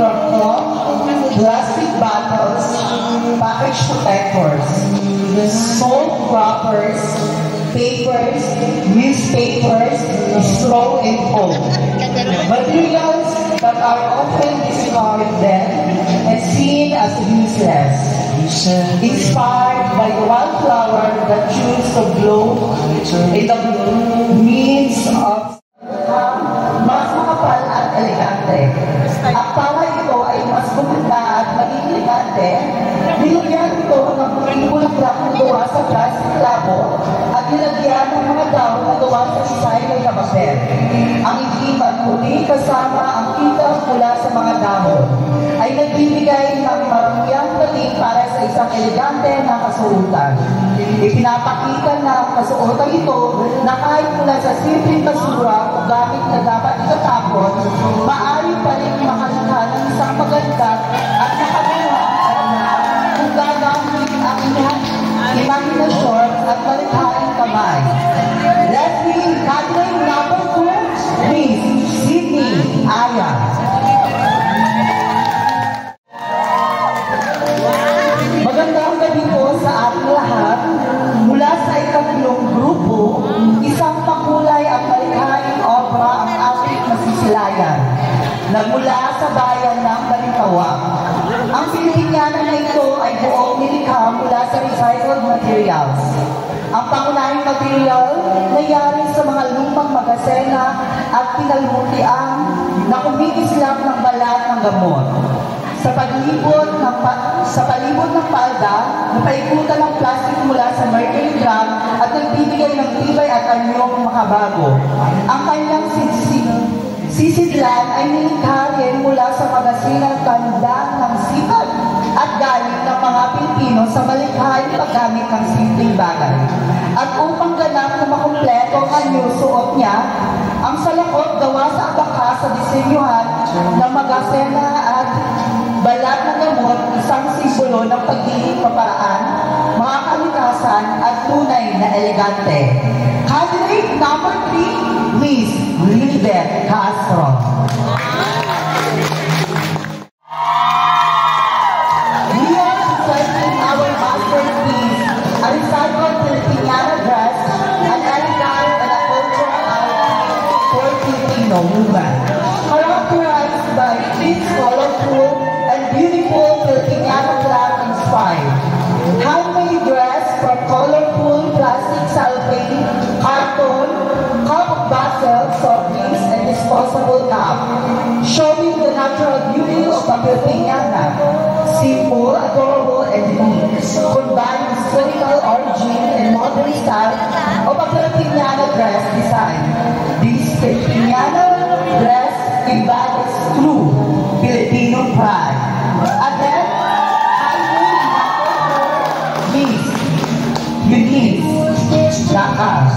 from cloth, plastic bottles, package protectors, salt wrappers, papers, newspapers, straw and foam. Materials that are often discarded then and seen as useless. Inspired by the wildflower that chose to blow in the means of mas makapal at elegante. At para ito ay mas gumanda at maging elegante, nilagyan ito ng bulaklak na gawa sa plastic labo at nilagyan ng mga dahon na gawa sa recycled na papel. Ang itim at puti kasama ang kita mula sa mga dahon ay nagbibigay ng marumiyang dating para sa isang elegante na kasuotan. Ipinapakita na ang kasuotan ito na kahit mula sa simpleng basura o gamit na dapat itatapon, maaari pa rin makalakha ng isang maganda at nakagawa kung gagamit ang imaginasyon at malikhaing kamay. Let's begin category number 2, Miss Sydney Aya. Magandang gabi po sa ating lahat. Mula sa ikatlong grupo, isang makulay at malikhaing obra ang ating masisilayan. Nagmula sa bayan ng Balintawak. Ang Pilipiniana na ito ay buong nilikha mula sa recycled materials. Ang pangunahing material nangyari sa mga lumang magasena at pinalutian na kumikislap ng balat ng gamot. Sa palibot ng palda, napaikutan ng plastic mula sa mercury drum at nagbibigay ng tibay at anyong makabago. Ang kanyang sisidlan ay nilikha rin mula sa magasinang tanda ng sikat at galing ng mga Pilipino sa malikhaing paggamit ng simpleng bagay. At upang ganap na makumpleto ang anyong suot niya, ang salakot gawa sa abaka sa disenyuhan ng magasena at balat ng gamot, isang simbolo ng pagiging paparaan, mga kalikasan at tunay na elegante. Candidate number 3, Miss Lilibet Castro. We are presenting our masterpiece, a recycled Filipiniana dress, an elegant and a cultural icon for Filipino women. Characterized by rich, colorful, and beautiful Filipiniana cloth inspired. Handmade dress from colorful plastic cellophane, carton, cup of basil, soft drinks, and disposable cup, showing the natural beauty of a Filipiniana. Simple, adorable, and unique, combined historical origin and modern style of a Filipiniana dress design. This Filipiniana dress embodies true Filipino pride. And then, Miss Eunice Lakas.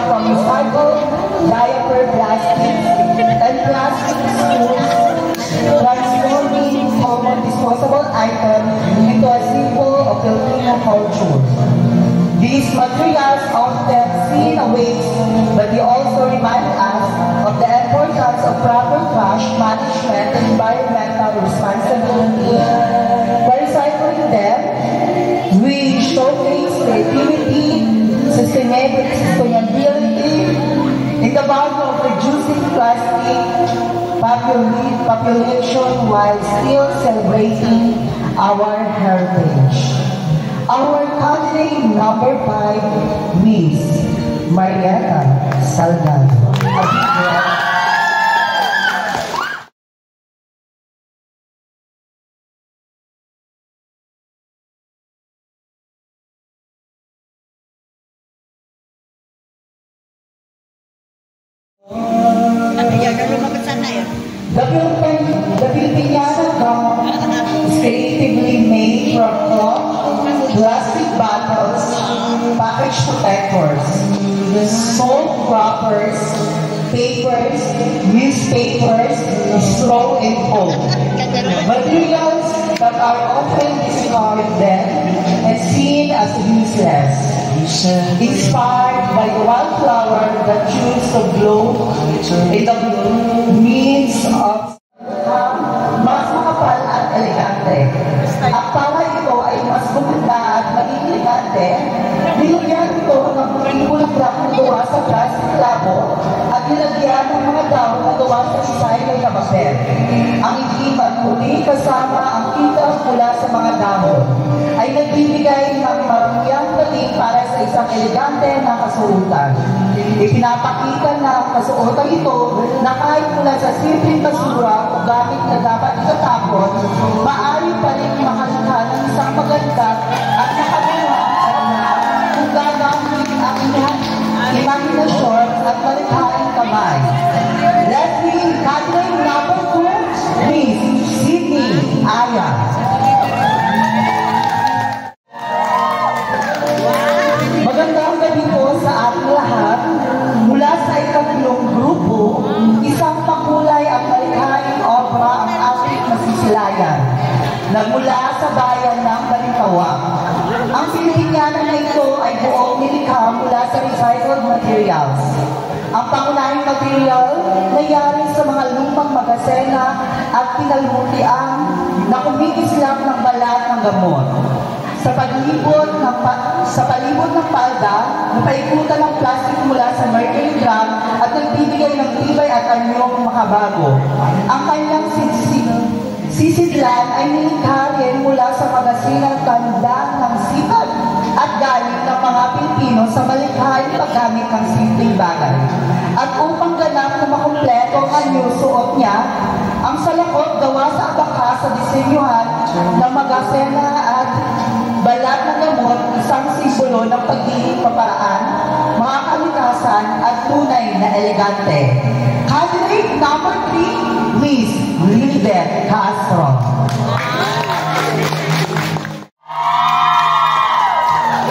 From recycled diaper plastics and plastic spoons, transforming common disposable items into a symbol of Filipino culture. These materials often seen a waste, but they also remind us of the importance of proper trash management and environmental responsibility. By recycling them, we showcase creativity, sustainability, in the value of reducing plastic population while still celebrating our heritage. Our candidate number 5, Miss Mariana Salgado. The Filipiniana gown is creatively made from cloth, plastic bottles, package protectors, salt wrappers, papers, newspapers, straw and foam. Materials that are often discarded then and seen as as useless. Inspired by the wildflower that chose to blow in the means of mas makapal at elegante. At para ito ay mas gumanda at maging elegante, nilagyan ito ng puting bulaklak na gawa sa plastic labo at nilagyan ng mga dahon na gawa sa recycle na papel. Ang itim at puti kasama ang kita mula sa mga dahon ay nagbibigay ng marumiyang dating para sa isang elegante na kasuotan. Ipinapakita na ang kasuotan ito na kahit mula sa simpleng basura o gamit na dapat itatapon, maaari pa rin makalikha ng isang maganda at nakagawa kung gagamit ang imahinasyon at malikhaing kamay. Let's be category number 2, Miss Sydney Aya. Magandang gabi po sa ating lahat. Mula sa ikatlong grupo, isang makulay at malikhaing obra ang ating masisilayan. Nagmula sa bayan ng Balintawak. Ang Pilipinyanan na ito ay buong nilikha mula sa recycled materials. Ang pangunahing material nangyari sa mga lumang magasena at pinalmutian na kumikislap ng balat ng gamot. Sa palibot ng palda, napaikutan ng plastic mula sa mercury drum at nagbibigay ng tibay at anyong makabago. Ang kanyang sisidlan ay nilikha rin mula sa magasinang tanda ng sipag at galing ng mga Pilipino sa malikhaing paggamit ng simpleng bagay. At upang ganap na makumpleto ang anyong suot niya, ang salakot gawa sa abaka sa disenyuhan ng magasena at balat ng gamot, isang simbolo ng pagiging paparaan, mga kalikasan at tunay na elegante. Candidate number 3, Miss Lilibet Castro.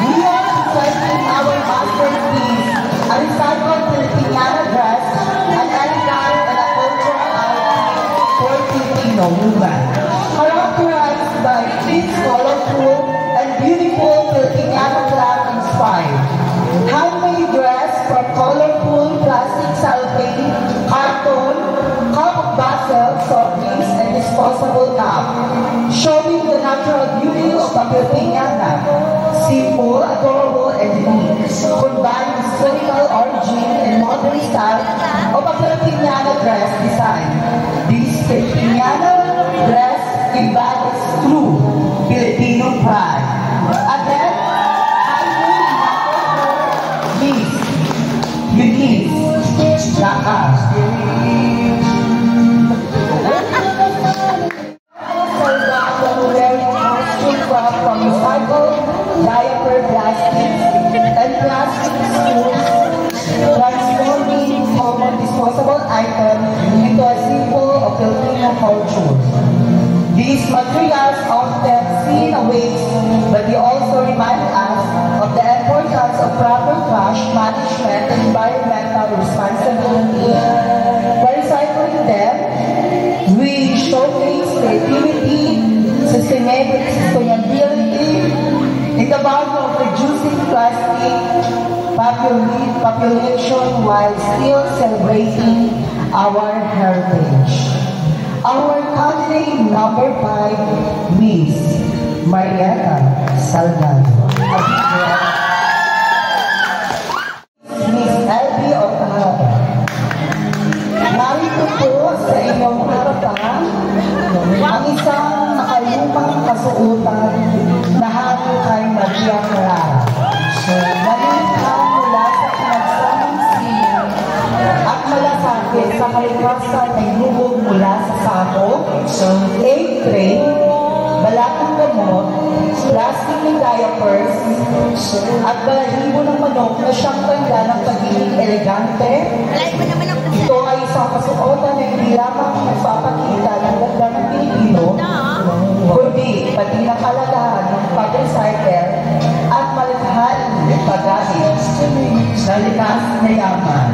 We are presenting our masterpiece, a recycled Filipiniana dress, an elegant and a cultural outfit for Filipino women, characterized by its colorful and beautiful Filipiniana flag inspired. Handmade dress from colorful plastic cellophane, carton, cup of basil, soft drinks, and disposable cup, showing the natural beauty of the Filipiniana. Simple, adorable, and unique, combined historical origin and modern style of a Filipiniana dress design. This Filipiniana dress embodies true Filipino pride. Again, Miss Eunice Lakas. Wearing costume from recycled diaper plastics and plastic spools, transforming common disposable items into a symbol of Filipino culture. These materials often seen a waste, but they also remind us of the importance of proper trash management and environmental responsibility. By recycling them, we showcase creativity, sustainability, in the value of reducing plastic population while still celebrating our heritage. Our candidate number 5, Miss Mariana Salgado. Miss Elby Otahara. Narito po sa inyong harapan ang isang nakalumang kasuotan na hangin kay Maria Clara. Nalikha mula sa pinagsamang sining at malasakit sa kalikasan ay lubog mula sa sako, egg tray, balat ng gamot, plastic ng diapers, at balahibo ng manok na siyang tanda ng pagiging elegante. Ito ay isang kasuotan na hindi lamang nagpapakita ng ganda ng Pilipino, kundi pati ng kalagahan ng pag-recycle at malikhaing paggamit na likas na yaman.